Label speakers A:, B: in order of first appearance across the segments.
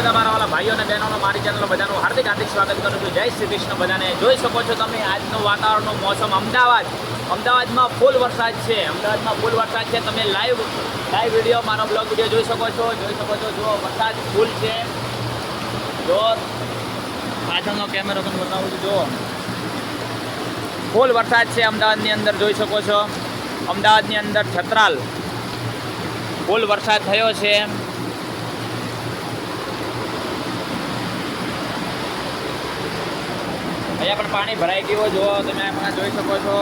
A: બધા મારા વાલા ભાઈઓ અને બહેનોનો મારી ચેનલ બધાનું હાર્દિક સ્વાગત કરું છું. જય શ્રી કૃષ્ણ બધાને. જોઈ શકો છો તમે આજનું વાતાવરણનું મોસમ અમદાવાદમાં ફૂલ વરસાદ છે. તમે લાઈવ વિડીયો મારો બ્લોગ વિડીયો જોઈ શકો છો. જો વરસાદ ફૂલ છે. જો પાછળનો કેમેરો પણ બતાવું છું. જો ફૂલ વરસાદ છે અમદાવાદની અંદર. જોઈ શકો છો અમદાવાદની અંદર છત્રાલ ફૂલ વરસાદ થયો છે. અહીંયા પણ પાણી ભરાઈ ગયું. જો તમે હમણાં જોઈ શકો છો.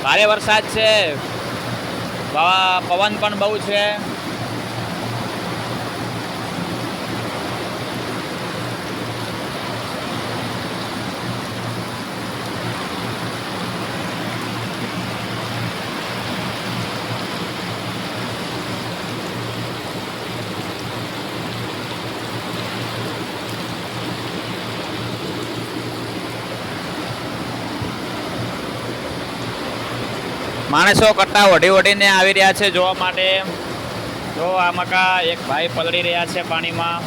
A: ભારે વરસાદ છે. પવન પણ બહુ છે. માણસો કટ્ટા ઓઢીને આવી રહ્યા છે જોવા માટે. જો આ મકા એક ભાઈ પલળી રહ્યા છે પાણીમાં.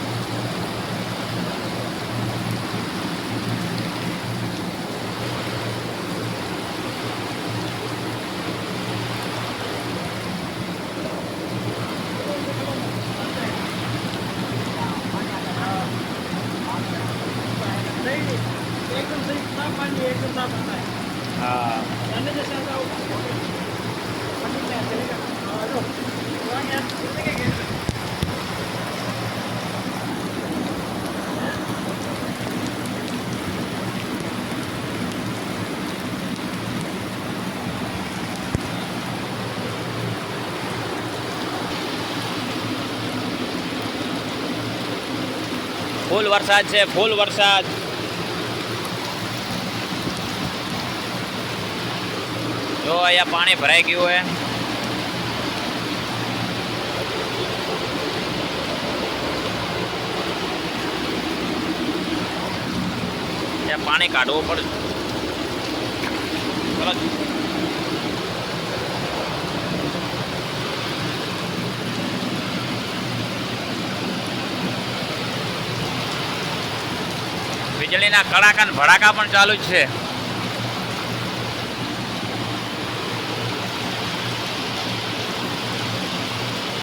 A: હા ફૂલ વરસાદ છે. ફૂલ વરસાદ. જો અહીંયા પાણી ભરાઈ ગયું હોય. ત્યાં પાણી કાઢવું પડે. વીજળીના કડાકા ભડાકા પણ ચાલુ જ છે.